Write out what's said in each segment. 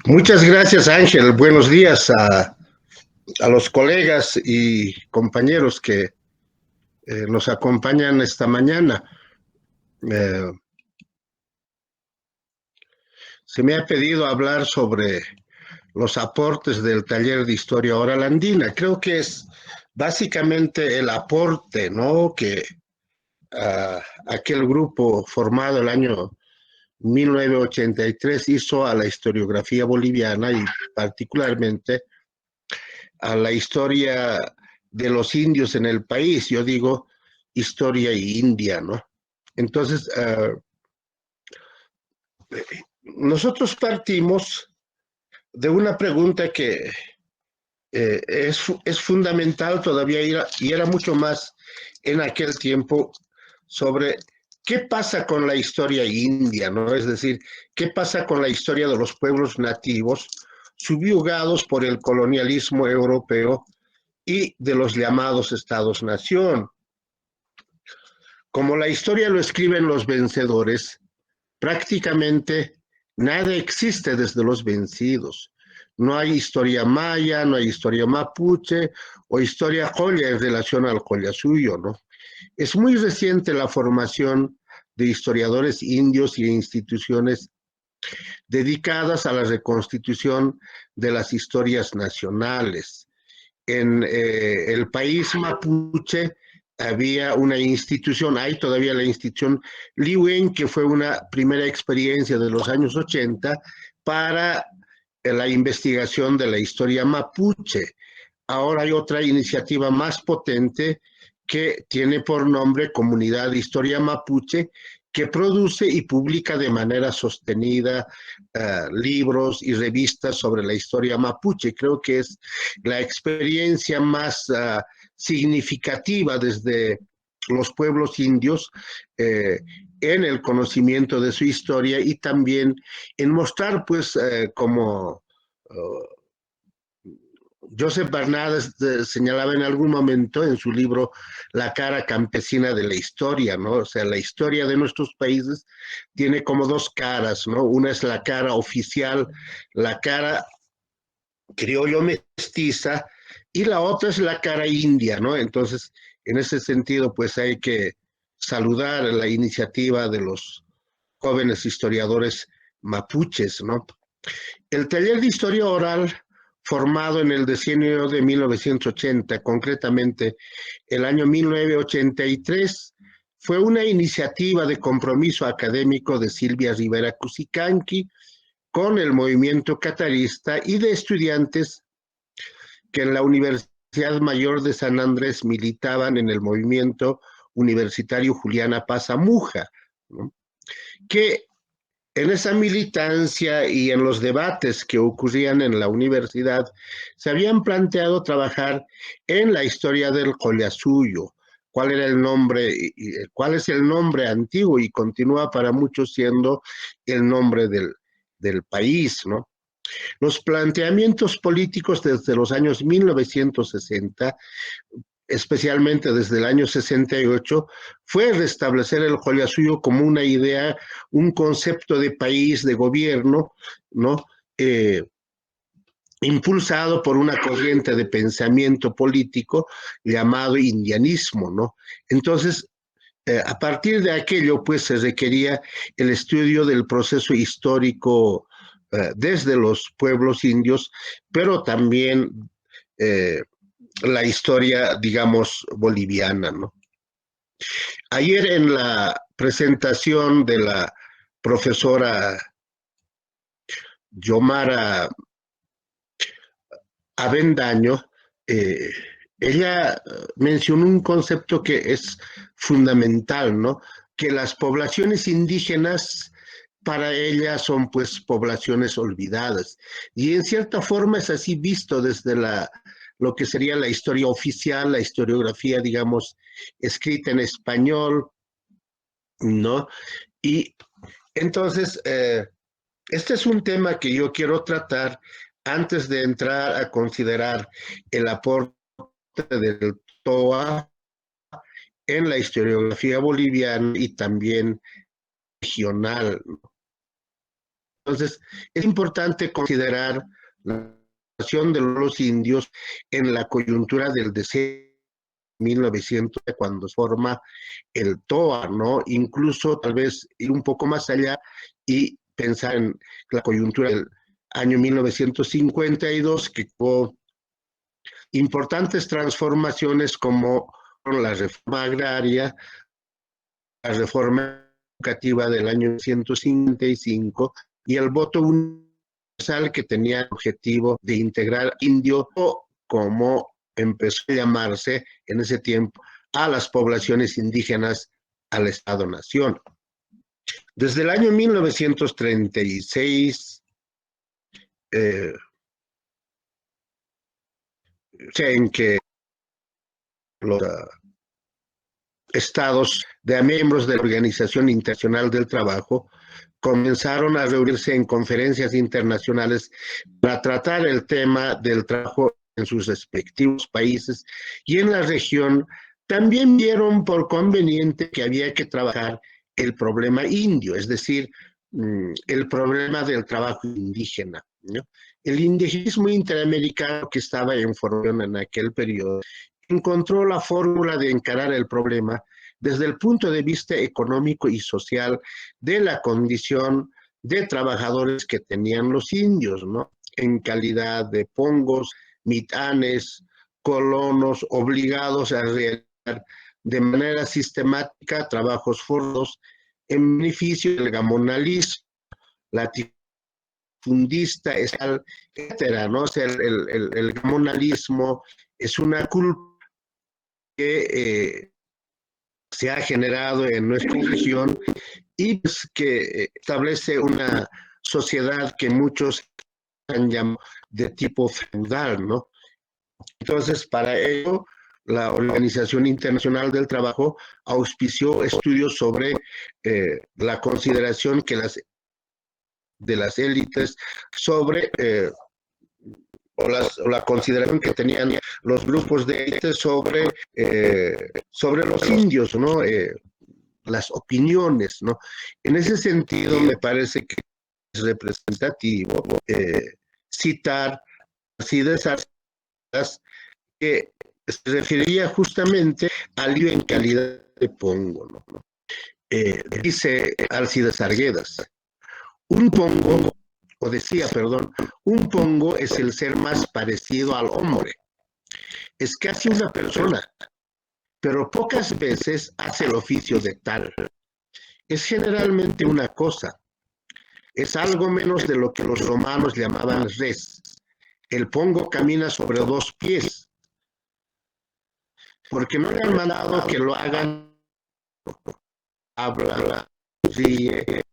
Muchas gracias, Ángel. Buenos días a los colegas y compañeros que nos acompañan esta mañana. Eh, Se me ha pedido hablar sobre los aportes del taller de historia oral andina. Creo que es básicamente el aporte, ¿no? Que aquel grupo formado el año 1983 hizo a la historiografía boliviana y particularmente a la historia de los indios en el país. Yo digo historia india, ¿no? Entonces, nosotros partimos de una pregunta que es fundamental todavía y era mucho más en aquel tiempo sobre qué pasa con la historia india, ¿no? Es decir, qué pasa con la historia de los pueblos nativos subyugados por el colonialismo europeo y de los llamados estados-nación. Como la historia lo escriben los vencedores, prácticamente nada existe desde los vencidos. No hay historia maya, no hay historia mapuche o historia joya en relación al suyo, ¿no? Es muy reciente la formación de historiadores indios y instituciones dedicadas a la reconstitución de las historias nacionales. En el país mapuche había una institución, hay todavía la institución Liwen, que fue una primera experiencia de los años 80 para la investigación de la historia mapuche. Ahora hay otra iniciativa más potente que tiene por nombre Comunidad de Historia Mapuche, que produce y publica de manera sostenida libros y revistas sobre la historia mapuche. Creo que es la experiencia más significativa desde los pueblos indios en el conocimiento de su historia y también en mostrar, pues, como Joseph Barnadas señalaba en algún momento en su libro La cara campesina de la historia, ¿no? O sea, la historia de nuestros países tiene como dos caras, ¿no? Una es la cara oficial, la cara criollo mestiza, y la otra es la cara india, ¿no? Entonces, en ese sentido, pues hay que saludar la iniciativa de los jóvenes historiadores mapuches, ¿no? El taller de historia oral, formado en el decenio de 1980, concretamente el año 1983, fue una iniciativa de compromiso académico de Silvia Rivera Cusicanqui con el movimiento catarista y de estudiantes que en la Universidad Mayor de San Andrés militaban en el movimiento universitario Juliana Paz Amuja, ¿no? Que en esa militancia y en los debates que ocurrían en la universidad, se habían planteado trabajar en la historia del Collasuyo, cuál era el nombre, cuál es el nombre antiguo y continúa para muchos siendo el nombre del país, ¿no? Los planteamientos políticos desde los años 1960, especialmente desde el año 68, fue restablecer el Collasuyo como una idea, un concepto de país, de gobierno, ¿no? Impulsado por una corriente de pensamiento político llamado indianismo, ¿no? Entonces, a partir de aquello, pues se requería el estudio del proceso histórico desde los pueblos indios, pero también la historia, digamos, boliviana, ¿no? Ayer en la presentación de la profesora Yomara Avendaño, eh, ella mencionó un concepto que es fundamental, ¿no? Que las poblaciones indígenas para ella son pues poblaciones olvidadas. Y en cierta forma es así visto desde lo que sería la historia oficial, la historiografía, digamos, escrita en español, ¿no? Y entonces, este es un tema que yo quiero tratar antes de entrar a considerar el aporte del TOA en la historiografía boliviana y también regional. Entonces, es importante considerar la situación de los indios en la coyuntura del decenio 1900, cuando se forma el TOA, ¿no? Incluso tal vez ir un poco más allá y pensar en la coyuntura del año 1952, que tuvo importantes transformaciones como la reforma agraria, la reforma educativa del año 1955 y el voto universal, que tenía el objetivo de integrar indio, o como empezó a llamarse en ese tiempo, a las poblaciones indígenas al Estado-Nación. Desde el año 1936, en que los estados de miembros de la Organización Internacional del Trabajo comenzaron a reunirse en conferencias internacionales para tratar el tema del trabajo en sus respectivos países y en la región. También vieron por conveniente que había que trabajar el problema indio, es decir, el problema del trabajo indígena, ¿no? El indigenismo interamericano, que estaba en formación en aquel periodo, encontró la fórmula de encarar el problema desde el punto de vista económico y social de la condición de trabajadores que tenían los indios, ¿no? En calidad de pongos, mitanes, colonos, obligados a realizar de manera sistemática trabajos forzosos en beneficio del gamonalismo, latifundista, etcétera, ¿no? O sea, el gamonalismo es una culpa que se ha generado en nuestra región y pues, que establece una sociedad que muchos han llamado de tipo feudal, ¿no? Entonces, para ello, la Organización Internacional del Trabajo auspició estudios sobre la consideración que de las élites sobre o la consideración que tenían los grupos de élites sobre los indios, ¿no? Las opiniones, ¿no? En ese sentido, me parece que es representativo citar Alcides Arguedas, que se refería justamente al lío en calidad de pongo, ¿no? Dice Alcides Arguedas, un pongo, o decía, perdón, un pongo es el ser más parecido al hombre. Es casi una persona, pero pocas veces hace el oficio de tal. Es generalmente una cosa. Es algo menos de lo que los romanos llamaban res. El pongo camina sobre dos pies, porque no le han mandado que lo hagan. Habla, ríe,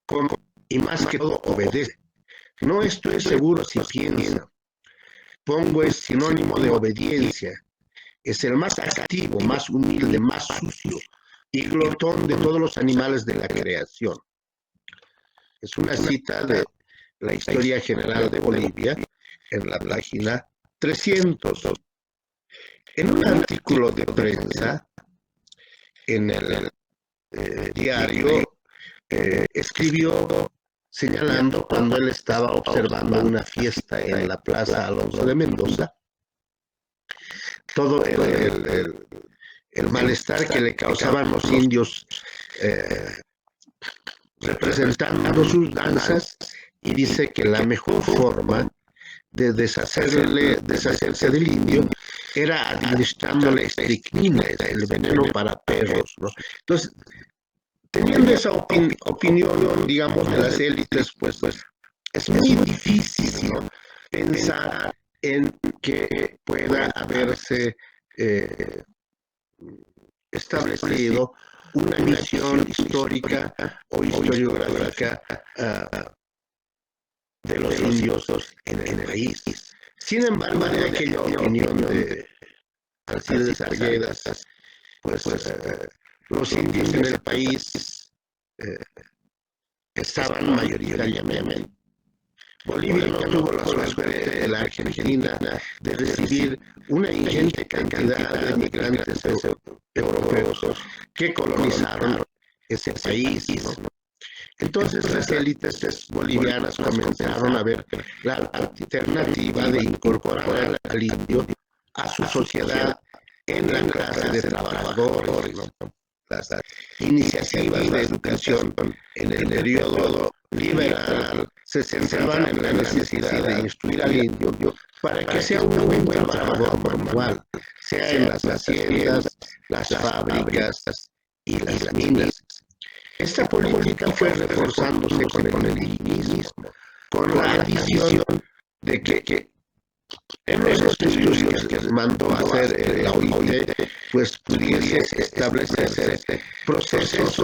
come, y más que todo obedece. No estoy seguro si piensa. Pongo es sinónimo de obediencia. Es el más activo, más humilde, más sucio y glotón de todos los animales de la creación. Es una cita de la Historia General de Bolivia en la página 300. En un artículo de prensa en el diario escribió señalando cuando él estaba observando una fiesta en la Plaza Alonso de Mendoza, todo el malestar que le causaban los indios representando sus danzas, y dice que la mejor forma de deshacerse del indio era administrándole estricnina, el veneno para perros, ¿no? Entonces, teniendo esa opinión, digamos, de las élites, pues es muy difícil, ¿no?, pensar en que pueda haberse establecido una misión histórica o historiográfica de los indios en el país. Sin embargo, de aquella opinión de Alcides Arguedas, pues los indios en el país estaban mayoritariamente. Bolivia no tuvo la suerte de la Argentina de recibir una ingente cantidad de migrantes europeos que colonizaron ese país, ¿no? Entonces las élites bolivianas comenzaron a ver la alternativa de incorporar al indio a su sociedad en la clase de trabajadores, ¿no? Las iniciativas de educación en el periodo liberal se centraban en la necesidad de instruir al indio para que sea un buen trabajador manual, sea en las haciendas, las fábricas y las minas. Esta política fue reforzándose con el indigenismo, con la adición de que en los estudios que mandó a hacer la OIT, pues pudiese establecerse procesos,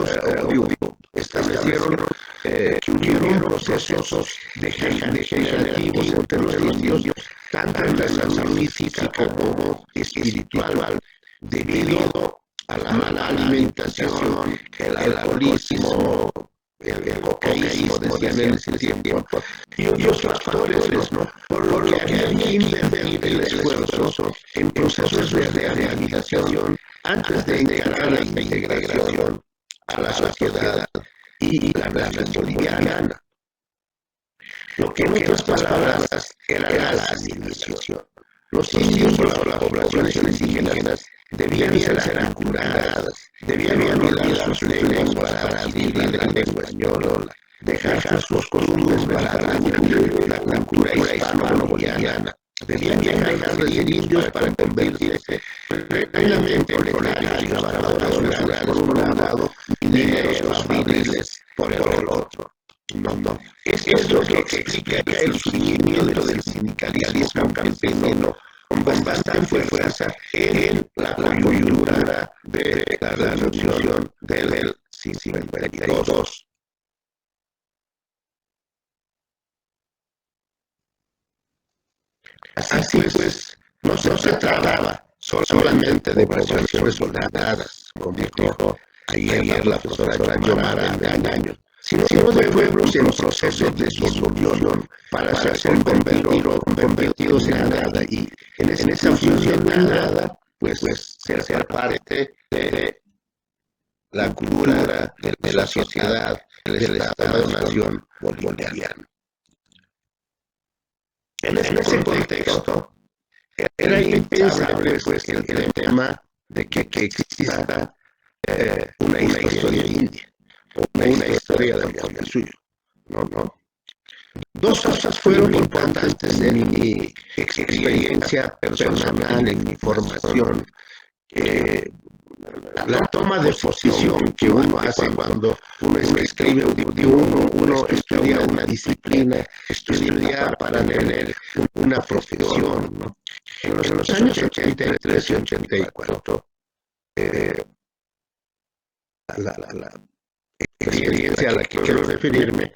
establecieron que hubieron procesos degenerativos entre los indios, tanto en la salud física como espiritual, debido a la mala alimentación, el alcoholismo, el cocaísmo, decían en ese tiempo, y otros factores, ¿no? Por lo que había que invertir el esfuerzo en procesos de rehabilitación antes de encarar la integración a la sociedad y la nación boliviana. Lo que en otras palabras era la asimilación. Los indios o las poblaciones indígenas debían ser acuradas, debían olvidar sus lenguas para adquirir la lengua española, dejar sus costumbres para adquirir la cultura hispano-boliviana. Debían dejar de ser indios para convertirse plenamente en proletarios, trabajadores rurales por un lado y mineros fabriles por el otro. No. Es lo que explica el surgimiento del sindicalismo campesino con bastante fuerza en la coyuntura de la revolución del 52. Así pues, no se trataba solamente de poblaciones olvidadas, como dijo ayer la profesora Yomara Angaño, sino de pueblos en proceso de disolución para ser convertidos en nada, y en esa función de nada, pues ser parte de la cultura de la sociedad del Estado-nación boliviano. En ese contexto, era impensable pues, que el tema de que exista una historia india, una historia del pueblo suyo. No. Dos cosas fueron importantes en mi experiencia personal, en mi formación. La toma de posición que uno hace cuando uno escribe, uno estudia una disciplina, estudia para tener una profesión, ¿no? En los años 83 y 84, la experiencia a la que quiero referirme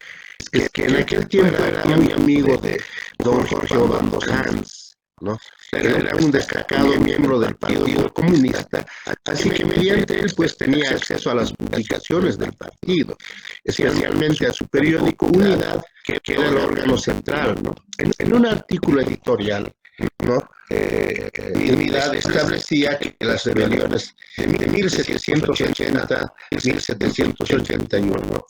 es que en aquel tiempo era muy amigo de don Jorge Obando Hans, ¿no? Era un destacado miembro del Partido Comunista, así que mediante él pues tenía acceso a las publicaciones del partido, especialmente a su periódico Unidad, que era el órgano central, ¿no? En un artículo editorial, ¿no? Unidad establecía que las rebeliones de 1780 y 1781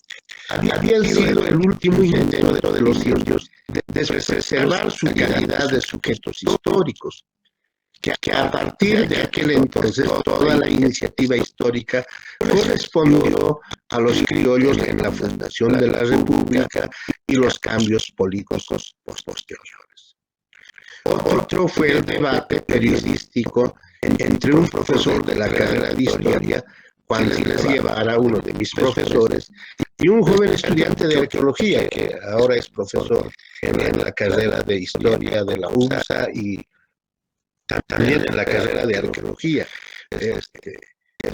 habían sido el último intento de los indios de preservar su calidad de sujetos históricos, que a partir de aquel entonces toda la iniciativa histórica correspondió a los criollos en la fundación de la República y los cambios políticos posteriores. Otro fue el debate periodístico entre un profesor de la carrera de Historia, Juan Siles Guevara, uno de mis profesores, y un joven estudiante de Arqueología, que ahora es profesor en la carrera de Historia de la UNSA y también en la carrera de Arqueología,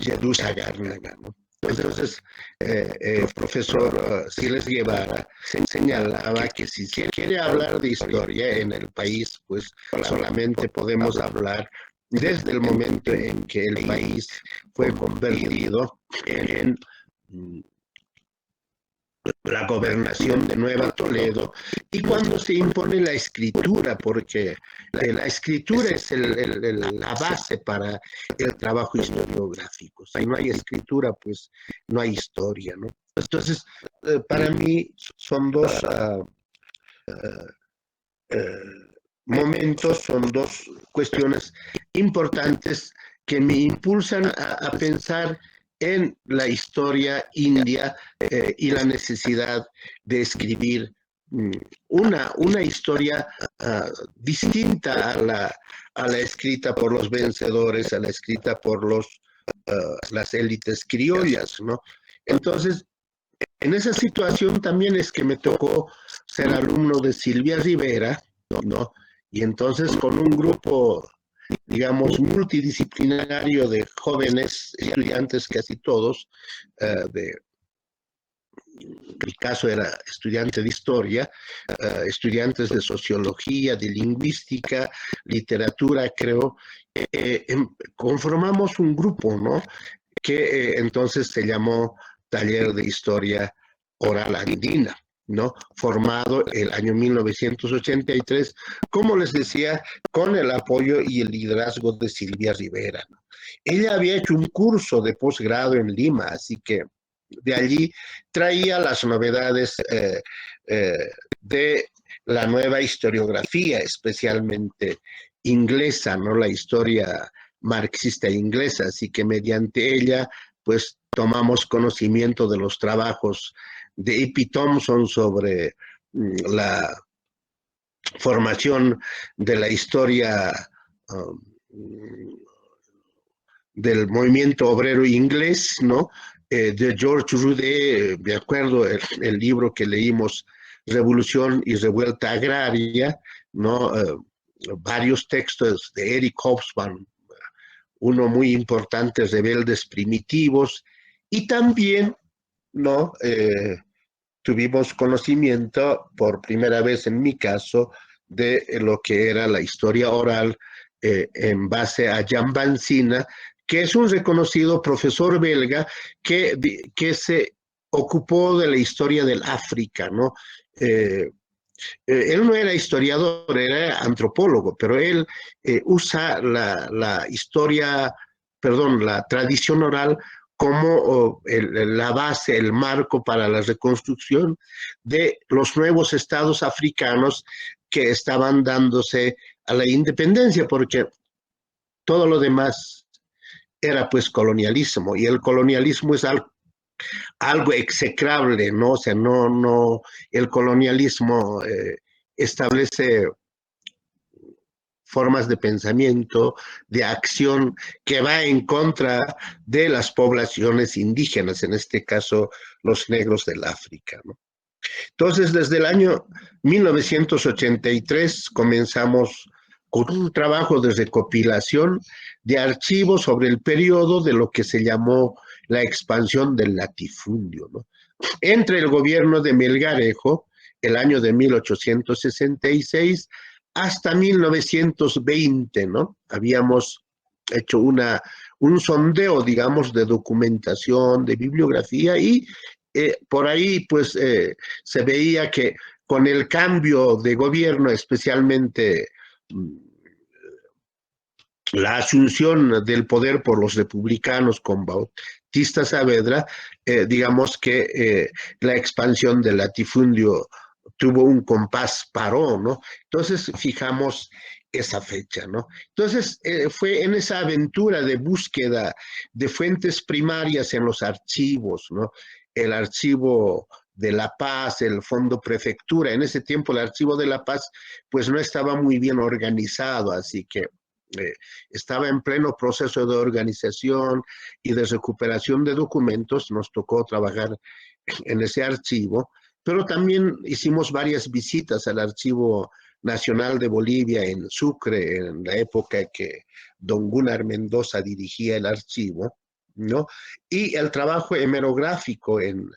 Yedusa Garnaga, ¿no? Entonces, el profesor Siles Guevara señalaba que si se quiere hablar de historia en el país, pues solamente podemos hablar desde el momento en que el país fue convertido en la gobernación de Nueva Toledo y cuando se impone la escritura, porque la escritura es la base para el trabajo historiográfico. Si no hay escritura, pues no hay historia, ¿no? Entonces, para mí son dos eh, momentos, son dos cuestiones importantes que me impulsan a pensar en la historia india y la necesidad de escribir una historia distinta a la escrita por los vencedores, a la escrita por las élites criollas, ¿no? Entonces, en esa situación también es que me tocó ser alumno de Silvia Rivera, ¿no? Y entonces con un grupo, digamos, multidisciplinario de jóvenes estudiantes, casi todos, de mi caso era estudiante de historia, estudiantes de sociología, de lingüística, literatura, creo, conformamos un grupo, ¿no? Que entonces se llamó Taller de Historia Oral Andina, ¿no? Formado el año 1983, como les decía, con el apoyo y el liderazgo de Silvia Rivera, ¿no? Ella había hecho un curso de posgrado en Lima, así que de allí traía las novedades de la nueva historiografía, especialmente inglesa, ¿no? La historia marxista inglesa, así que mediante ella, pues tomamos conocimiento de los trabajos de E.P. Thompson sobre la formación de la historia um, del movimiento obrero inglés, ¿no? De George Rude, de acuerdo, el libro que leímos, Revolución y Revuelta Agraria, ¿no? Varios textos de Eric Hobsbawm, uno muy importante, Rebeldes Primitivos, y también, ¿no? Tuvimos conocimiento, por primera vez en mi caso, de lo que era la historia oral en base a Jan Bansina, que es un reconocido profesor belga que se ocupó de la historia del África, ¿no? Él no era historiador, era antropólogo, pero él usa la historia, perdón, la tradición oral como la base, el marco para la reconstrucción de los nuevos estados africanos que estaban dándose a la independencia, porque todo lo demás era pues colonialismo, y el colonialismo es algo execrable, ¿no? O sea, no, el colonialismo establece formas de pensamiento, de acción que va en contra de las poblaciones indígenas, en este caso los negros del África, ¿no? Entonces, desde el año 1983 comenzamos con un trabajo de recopilación de archivos sobre el periodo de lo que se llamó la expansión del latifundio, ¿no? Entre el gobierno de Melgarejo, el año de 1866, hasta 1920, ¿no? Habíamos hecho un sondeo, digamos, de documentación, de bibliografía, y por ahí, pues, se veía que con el cambio de gobierno, especialmente la asunción del poder por los republicanos con Bautista Saavedra, digamos que la expansión del latifundio tuvo un compás, paró, ¿no? Entonces fijamos esa fecha, ¿no? Entonces fue en esa aventura de búsqueda de fuentes primarias en los archivos, ¿no? El archivo de La Paz, el Fondo Prefectura, en ese tiempo el archivo de La Paz pues no estaba muy bien organizado, así que estaba en pleno proceso de organización y de recuperación de documentos, nos tocó trabajar en ese archivo, pero también hicimos varias visitas al Archivo Nacional de Bolivia en Sucre, en la época que don Gunnar Mendoza dirigía el archivo, ¿no? Y el trabajo hemerográfico en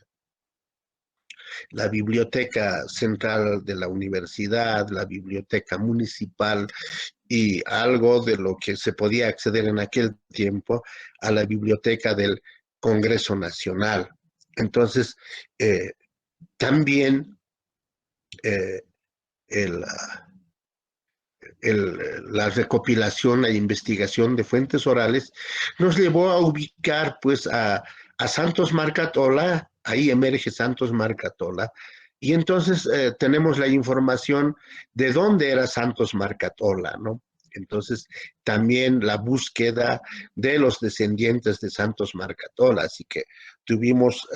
la biblioteca central de la universidad, la biblioteca municipal y algo de lo que se podía acceder en aquel tiempo a la biblioteca del Congreso Nacional. Entonces, también eh, el, la recopilación e investigación de fuentes orales nos llevó a ubicar pues a Santos Marcatola, ahí emerge Santos Marcatola, y entonces tenemos la información de dónde era Santos Marcatola, ¿no? Entonces, también la búsqueda de los descendientes de Santos Marcatola, así que tuvimos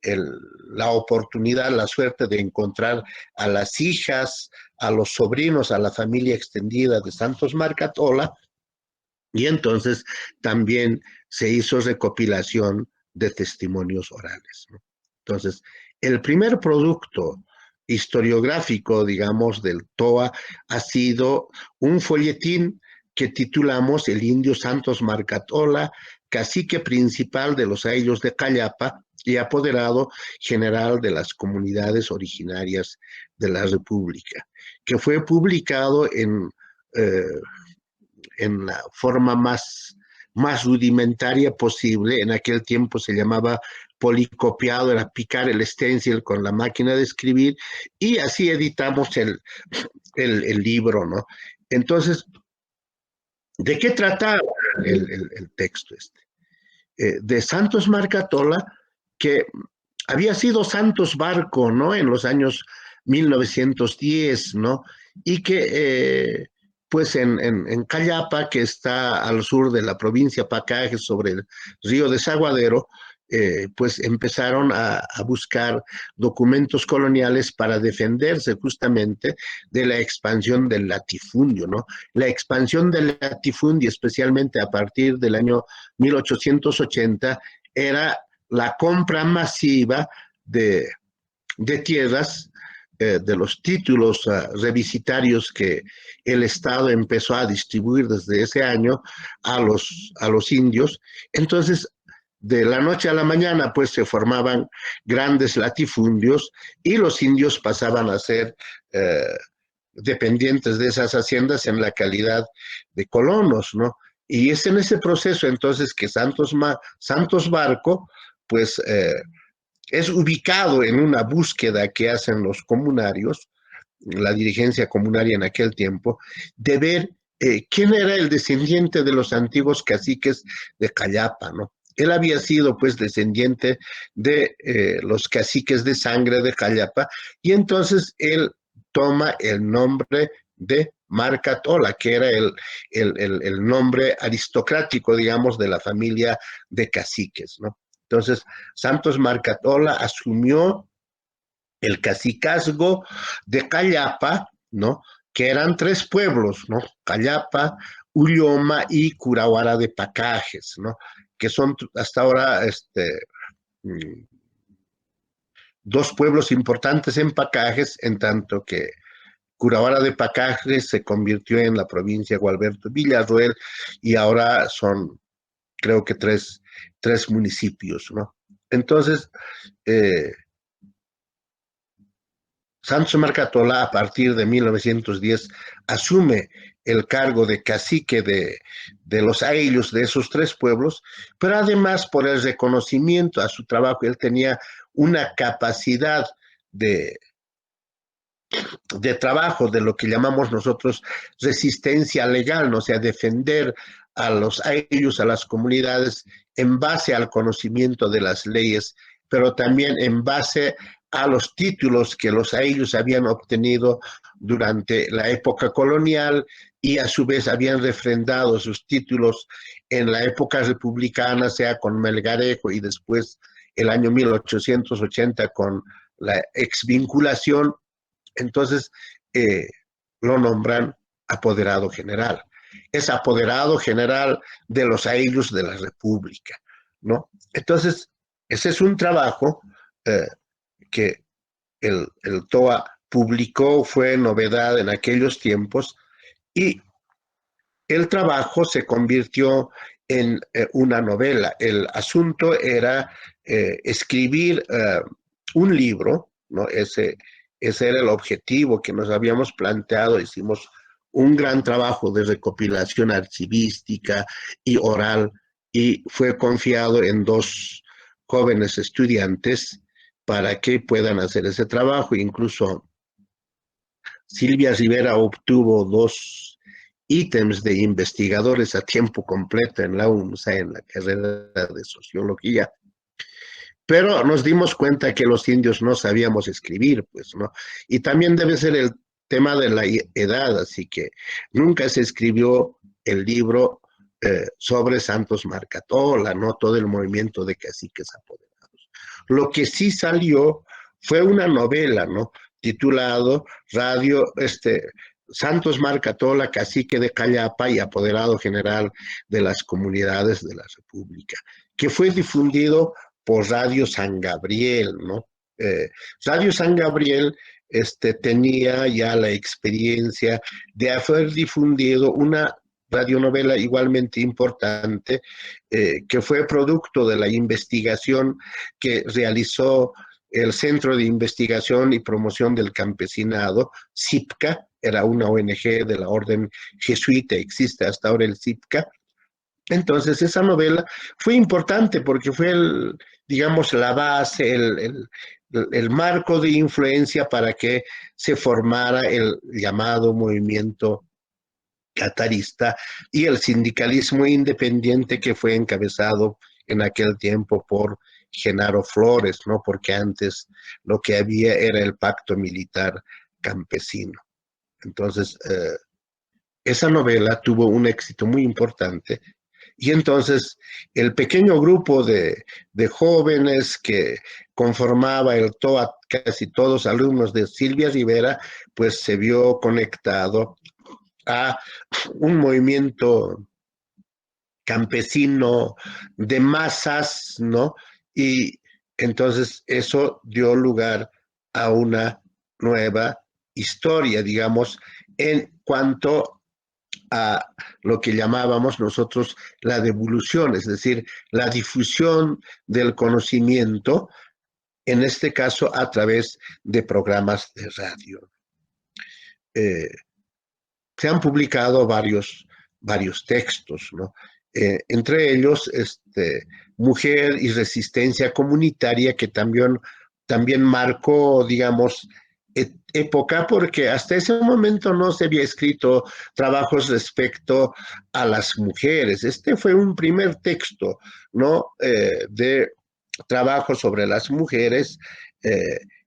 la oportunidad, la suerte de encontrar a las hijas, a los sobrinos, a la familia extendida de Santos Marcatola, y entonces también se hizo recopilación de testimonios orales, ¿no? Entonces, el primer producto historiográfico, digamos, del TOA ha sido un folletín que titulamos El Indio Santos Marcatola, cacique principal de los ayllus de Callapa y apoderado general de las comunidades originarias de la República, que fue publicado en la forma más rudimentaria posible. En aquel tiempo se llamaba policopiado, era picar el stencil con la máquina de escribir, y así editamos el libro, ¿no? Entonces, ¿de qué trataba el texto este? De Santos Marcatola, que había sido Santos Barco, ¿no? En los años 1910, ¿no? Y que, pues en Callapa, que está al sur de la provincia Pacaje, sobre el río Desaguadero, pues empezaron a buscar documentos coloniales para defenderse justamente de la expansión del latifundio, ¿no? La expansión del latifundio, especialmente a partir del año 1880, era la compra masiva de tierras, de los títulos revisitarios que el Estado empezó a distribuir desde ese año a los indios. Entonces, de la noche a la mañana, pues se formaban grandes latifundios y los indios pasaban a ser dependientes de esas haciendas en la calidad de colonos, ¿no? Y es en ese proceso entonces que Santos Barco, pues es ubicado en una búsqueda que hacen los comunarios, la dirigencia comunaria en aquel tiempo, de ver quién era el descendiente de los antiguos caciques de Callapa, ¿no? Él había sido pues descendiente de los caciques de sangre de Callapa, y entonces él toma el nombre de Marcatola, que era el nombre aristocrático, digamos, de la familia de caciques, ¿no? Entonces, Santos Marcatola asumió el cacicazgo de Callapa, ¿no? Que eran tres pueblos, ¿no? Callapa, Ulloma y Curahuara de Pacajes, ¿no? Que son hasta ahora dos pueblos importantes en Pacajes, en tanto que Curahuara de Pacajes se convirtió en la provincia de Gualberto Villarroel, y ahora son, creo que tres municipios, ¿no? Entonces, Santos Marcatola, a partir de 1910, asume el cargo de cacique de los ayllus de esos tres pueblos, pero además por el reconocimiento a su trabajo, él tenía una capacidad de, de trabajo, de lo que llamamos nosotros resistencia legal, ¿no? O sea, defender a los ayllus, a las comunidades, en base al conocimiento de las leyes, pero también en base a los títulos que los ayllus habían obtenido durante la época colonial, y a su vez habían refrendado sus títulos en la época republicana, sea con Melgarejo y después el año 1880 con la exvinculación. Entonces lo nombran apoderado general. Es apoderado general de los ayllus de la República, ¿no? Entonces, ese es un trabajo que el TOA publicó, fue novedad en aquellos tiempos, y el trabajo se convirtió en una novela. El asunto era escribir un libro, ¿no? Ese era el objetivo que nos habíamos planteado. Hicimos un gran trabajo de recopilación archivística y oral, y fue confiado en dos jóvenes estudiantes para que puedan hacer ese trabajo. Incluso Silvia Rivera obtuvo dos ítems de investigadores a tiempo completo en la UNSA, en la carrera de sociología. pero nos dimos cuenta que los indios no sabíamos escribir, pues, ¿no? Y también debe ser el tema de la edad, así que nunca se escribió el libro sobre Santos Marcatola, ¿no? Todo el movimiento de caciques apoderados. Lo que sí salió fue una novela, ¿no? Titulado Santos Marcatola, cacique de Callapa y apoderado general de las comunidades de la República, que fue difundido por Radio San Gabriel, ¿no? Radio San Gabriel tenía ya la experiencia de haber difundido una radionovela igualmente importante, que fue producto de la investigación que realizó el Centro de Investigación y Promoción del Campesinado, CIPCA, era una ONG de la orden jesuita, existe hasta ahora el CIPCA. Entonces, esa novela fue importante porque fue, digamos, la base, el marco de influencia para que se formara el llamado movimiento catarista y el sindicalismo independiente que fue encabezado en aquel tiempo por Genaro Flores, ¿no? Porque antes lo que había era el pacto militar campesino. Entonces, esa novela tuvo un éxito muy importante y entonces el pequeño grupo de jóvenes que conformaba el TOA, casi todos alumnos de Silvia Rivera, pues se vio conectado a un movimiento campesino de masas, ¿no? Y entonces eso dio lugar a una nueva historia, digamos, en cuanto a lo que llamábamos nosotros la devolución, es decir, la difusión del conocimiento, en este caso a través de programas de radio. Se han publicado varios textos, ¿no? Entre ellos, Mujer y Resistencia Comunitaria, que también marcó, digamos, época, porque hasta ese momento no se había escrito trabajos respecto a las mujeres. Este fue un primer texto, ¿no? De trabajo sobre las mujeres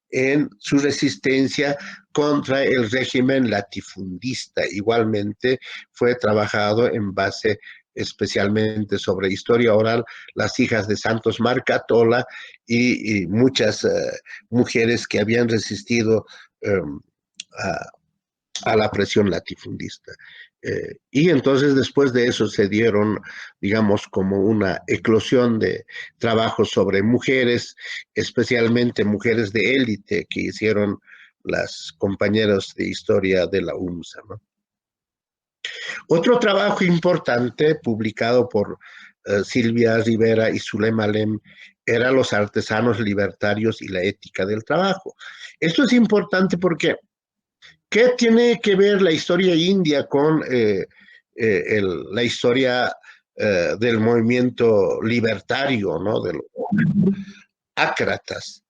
en su resistencia contra el régimen latifundista. Igualmente fue trabajado en base especialmente sobre historia oral, las hijas de Santos Marcatola y muchas mujeres que habían resistido a, a la presión latifundista. Y entonces después de eso se dieron, digamos, como una eclosión de trabajos sobre mujeres, especialmente mujeres de élite que hicieron las compañeras de historia de la UMSA, ¿no? Otro trabajo importante publicado por Silvia Rivera y Zulema Alem era Los artesanos libertarios y la ética del trabajo. Esto es importante porque ¿qué tiene que ver la historia india con la historia del movimiento libertario, ¿no? De los ácratas?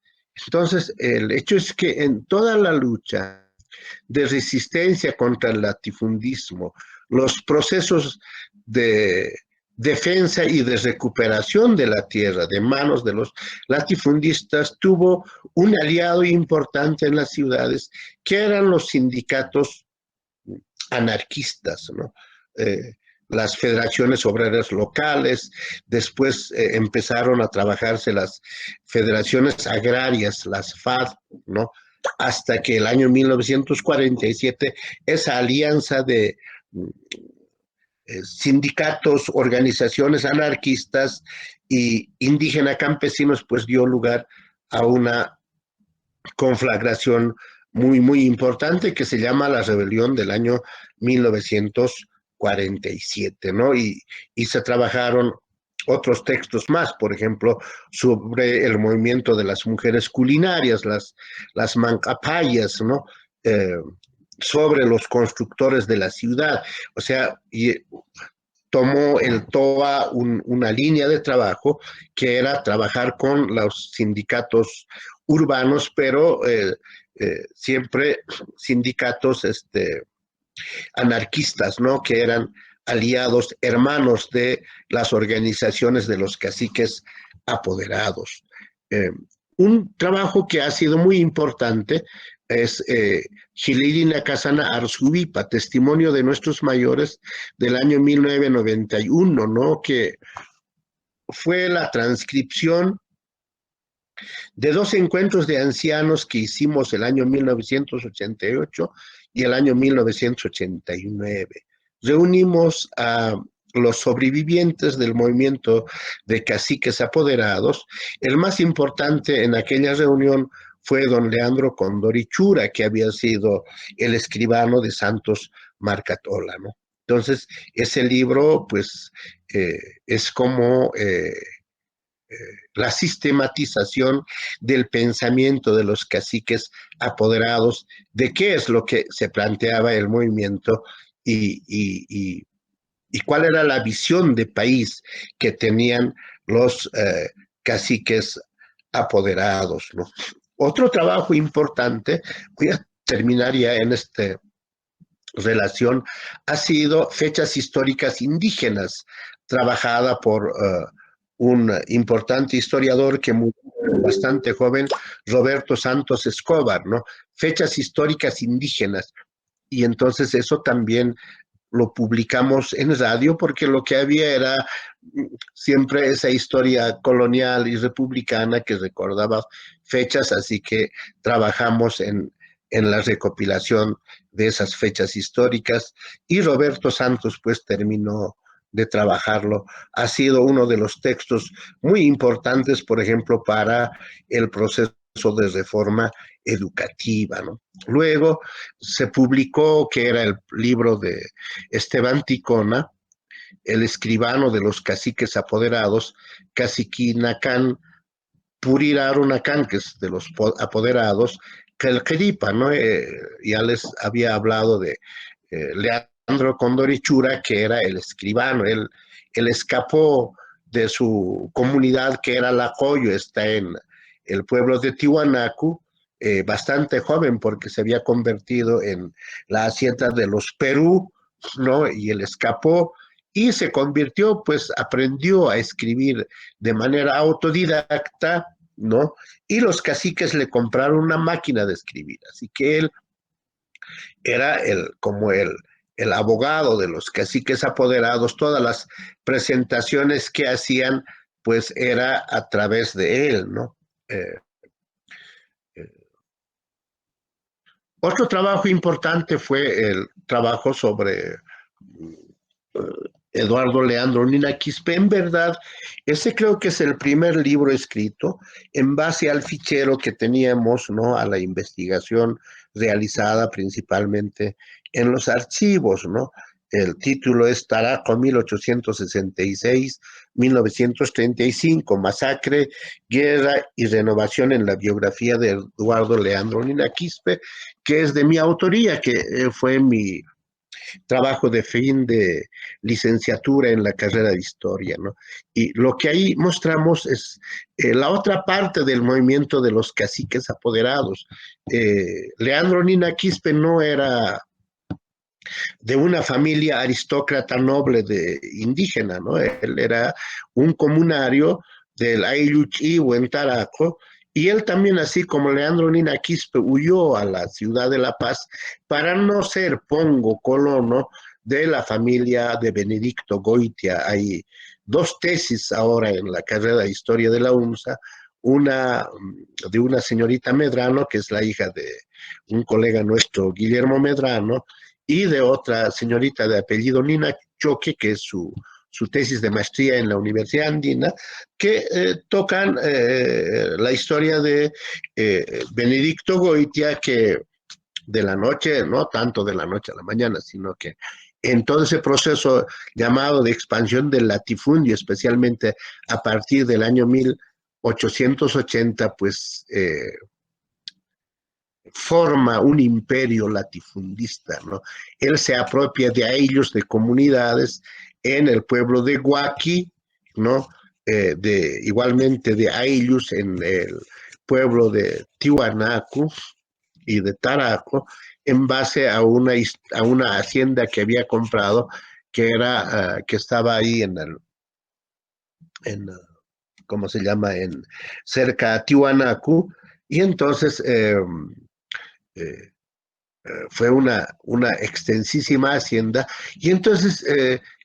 Entonces, el hecho es que en toda la lucha de resistencia contra el latifundismo, los procesos de defensa y de recuperación de la tierra de manos de los latifundistas tuvo un aliado importante en las ciudades, que eran los sindicatos anarquistas, ¿no? Las federaciones obreras locales, después empezaron a trabajarse las federaciones agrarias, las FAD, ¿no? Hasta que el año 1947 esa alianza de sindicatos, organizaciones anarquistas y indígena campesinos, pues dio lugar a una conflagración muy importante que se llama la rebelión del año 1947, ¿no? Y se trabajaron otros textos más, por ejemplo, sobre el movimiento de las mujeres culinarias, las mancapayas, ¿no? Sobre los constructores de la ciudad. O sea, tomó el TOA una línea de trabajo que era trabajar con los sindicatos urbanos, pero siempre sindicatos anarquistas, ¿no? Que eran aliados, hermanos de las organizaciones de los caciques apoderados. Eh, un trabajo que ha sido muy importante es Hilirina Casana Arzubipa, Testimonio de Nuestros Mayores del año 1991, ¿no? Que fue la transcripción de dos encuentros de ancianos que hicimos el año 1988 y el año 1989. Reunimos a los sobrevivientes del movimiento de caciques apoderados. El más importante en aquella reunión fue don Leandro Condorichura, que había sido el escribano de Santos Marcatola, ¿no? Entonces, ese libro, pues, es como la sistematización del pensamiento de los caciques apoderados, de qué es lo que se planteaba el movimiento y cuál era la visión de país que tenían los caciques apoderados, ¿no? Otro trabajo importante, voy a terminar ya en esta relación, ha sido Fechas Históricas Indígenas, trabajada por un importante historiador que murió bastante joven, Roberto Santos Escobar, ¿no? Fechas históricas indígenas. Y entonces eso también lo publicamos en radio porque lo que había era siempre esa historia colonial y republicana que recordaba fechas, así que trabajamos en la recopilación de esas fechas históricas y Roberto Santos pues terminó de trabajarlo. Ha sido uno de los textos muy importantes, por ejemplo, para el proceso de reforma educativa, ¿no? Luego se publicó, que era el libro de Esteban Ticona, el escribano de los caciques apoderados, Caciquinacán Purirarunacán, que es de los apoderados, Calqueripa, ¿no? Ya les había hablado de Leandro Condorichura, que era el escribano, él escapó de su comunidad, que era Lacoyo, está en el pueblo de Tiwanaku, bastante joven porque se había convertido en la hacienda de los Perú, ¿no? Y él escapó y se convirtió, pues aprendió a escribir de manera autodidacta, ¿no? Y los caciques le compraron una máquina de escribir, así que él era como el abogado de los caciques apoderados, todas las presentaciones que hacían, pues era a través de él, ¿no? Eh, eh. Otro trabajo importante fue el trabajo sobre Eduardo Leandro Nina Quispe. En verdad, ese creo que es el primer libro escrito en base al fichero que teníamos, ¿no? A la investigación realizada principalmente en los archivos, ¿no? El título es Taraco 1866-1935, Masacre, Guerra y Renovación en la biografía de Eduardo Leandro Nina Quispe, que es de mi autoría, que fue mi trabajo de fin de licenciatura en la carrera de historia, ¿no? Y lo que ahí mostramos es la otra parte del movimiento de los caciques apoderados. Leandro Nina Quispe no era de una familia aristócrata noble de indígena, ¿no? Él era un comunario del Ayllus o en Taraco, y él también, así como Leandro Nina Quispe, huyó a la ciudad de La Paz para no ser pongo colono de la familia de Benedicto Goitia. Hay dos tesis ahora en la carrera de Historia de la UNSA, una de una señorita Medrano, que es la hija de un colega nuestro, Guillermo Medrano, y de otra señorita de apellido Nina Choque, que es su tesis de maestría en la Universidad Andina, que tocan la historia de Benedicto Goitia, que de la noche, no tanto de la noche a la mañana, sino que en todo ese proceso llamado de expansión del latifundio, especialmente a partir del año 1880, pues forma un imperio latifundista, ¿no? Él se apropia de ellos, de comunidades en el pueblo de Huaki, ¿no? Igualmente de Aillos en el pueblo de Tiwanaku y de Taraco, en base a una hacienda que había comprado, que estaba ahí en ¿cómo se llama? Cerca a Tiwanaku, y entonces eh, fue una extensísima hacienda, y entonces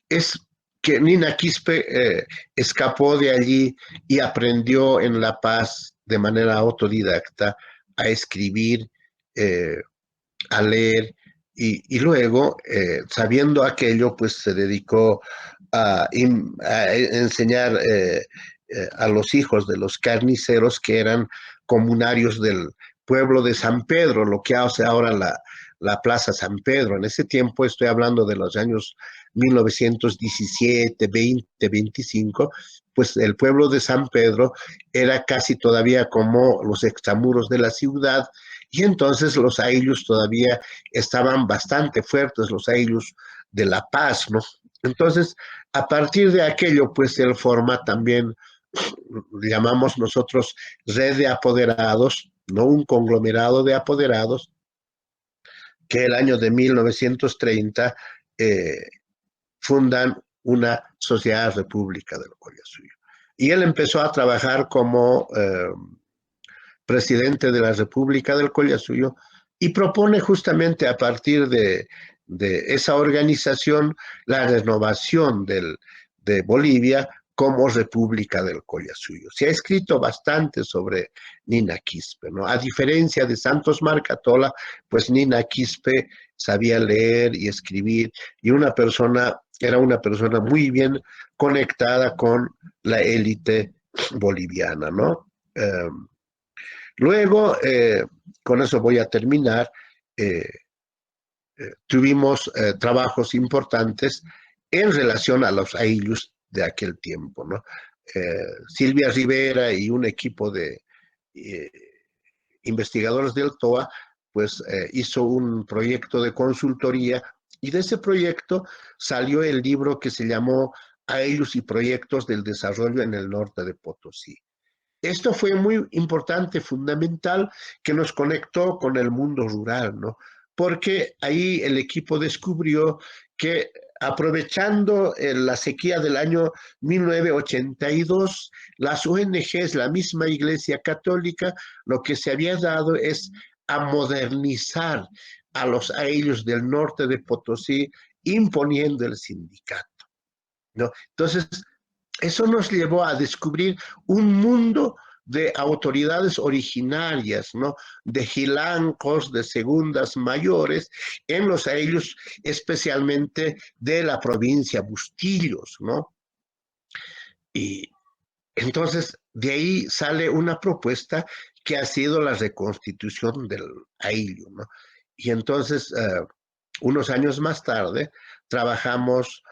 es que Nina Quispe escapó de allí y aprendió en La Paz de manera autodidacta a escribir, eh, a leer, y luego, sabiendo aquello, pues se dedicó a enseñar a los hijos de los carniceros que eran comunarios del pueblo de San Pedro, lo que hace ahora la Plaza San Pedro. En ese tiempo, estoy hablando de los años 1917, 20, 25, pues el pueblo de San Pedro era casi todavía como los extramuros de la ciudad, y entonces los ayllus todavía estaban bastante fuertes, los ayllus de La Paz, ¿no? Entonces, a partir de aquello, pues él forma también, llamamos nosotros red de apoderados, no un conglomerado de apoderados, que el año de 1930 eh, fundan una sociedad república del Collasuyo. Y él empezó a trabajar como presidente de la República del Collasuyo, y propone justamente a partir de esa organización la renovación de Bolivia como República del Collasuyo. Se ha escrito bastante sobre Nina Quispe, ¿no? A diferencia de Santos Marcatola, pues Nina Quispe sabía leer y escribir, y era una persona muy bien conectada con la élite boliviana, ¿no? Luego, con eso voy a terminar, eh, tuvimos trabajos importantes en relación a los ayllus de aquel tiempo, ¿no? Silvia Rivera y un equipo de eh, investigadores del TOA, pues hizo un proyecto de consultoría, y de ese proyecto salió el libro que se llamó Ayllus y Proyectos del Desarrollo en el Norte de Potosí. Esto fue muy importante, fundamental, que nos conectó con el mundo rural, ¿no? Porque ahí el equipo descubrió que, aprovechando la sequía del año 1982, las ONGs, la misma Iglesia Católica, lo que se había dado es a modernizar a los ayllus del norte de Potosí, imponiendo el sindicato, ¿no? Entonces, eso nos llevó a descubrir un mundo de autoridades originarias, ¿no? De gilancos, de segundas mayores, en los ayllus, especialmente de la provincia Bustillos, ¿no? Y entonces de ahí sale una propuesta que ha sido la reconstitución del ayllu, ¿no? Y entonces, unos años más tarde, trabajamos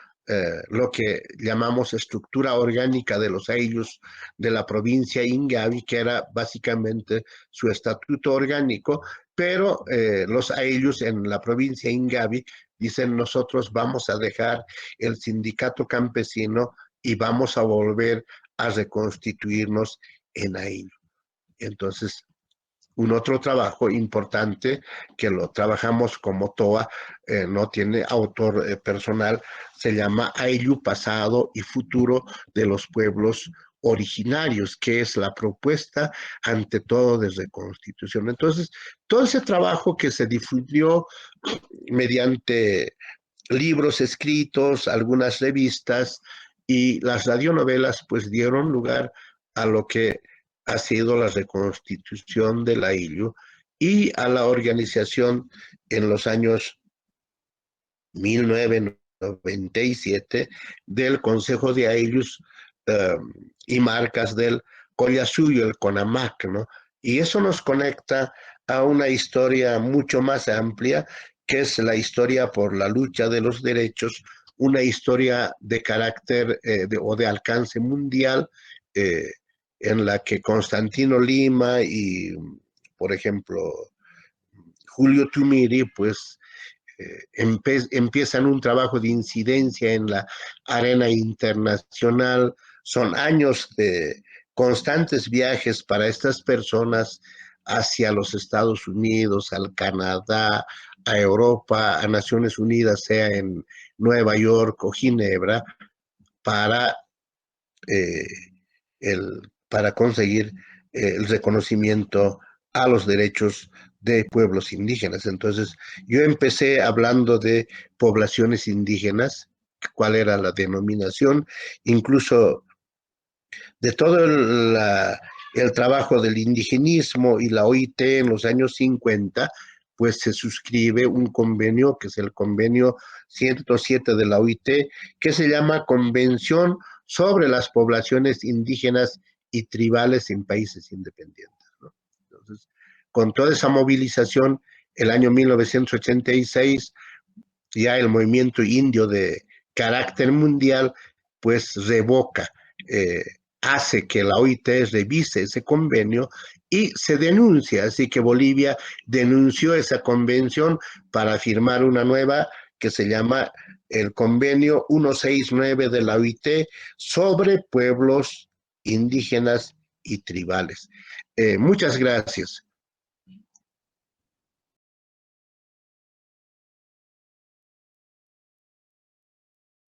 lo que llamamos estructura orgánica de los ayllus de la provincia Ingavi, que era básicamente su estatuto orgánico, pero los ayllus en la provincia Ingavi dicen: nosotros vamos a dejar el sindicato campesino y vamos a volver a reconstituirnos en ayllu. Entonces, un otro trabajo importante que lo trabajamos como TOA, no tiene autor personal, se llama Ayllu, pasado y futuro de los pueblos originarios, que es la propuesta ante todo de reconstitución. Entonces, todo ese trabajo que se difundió mediante libros escritos, algunas revistas y las radionovelas, pues dieron lugar a lo que ha sido la reconstitución de la ILU y a la organización en los años 1997 del Consejo de Ayllus y Marcas del Collasuyo, el CONAMAC, ¿no? Y eso nos conecta a una historia mucho más amplia, que es la historia por la lucha de los derechos, una historia de carácter o de alcance mundial, eh, en la que Constantino Lima y, por ejemplo, Julio Tumiri, pues empiezan un trabajo de incidencia en la arena internacional. Son años de constantes viajes para estas personas hacia los Estados Unidos, al Canadá, a Europa, a Naciones Unidas, sea en Nueva York o Ginebra, para eh, para conseguir el reconocimiento a los derechos de pueblos indígenas. Entonces, yo empecé hablando de poblaciones indígenas, cuál era la denominación, incluso de todo el trabajo del indigenismo y la OIT en los años 50, pues se suscribe un convenio, que es el convenio 107 de la OIT, que se llama Convención sobre las poblaciones indígenas y tribales en países independientes, ¿no? Entonces, con toda esa movilización, el año 1986, ya el movimiento indio de carácter mundial, pues revoca, eh, hace que la OIT revise ese convenio y se denuncia, así que Bolivia denunció esa convención para firmar una nueva que se llama el convenio 169 de la OIT sobre pueblos indígenas y tribales. Muchas gracias.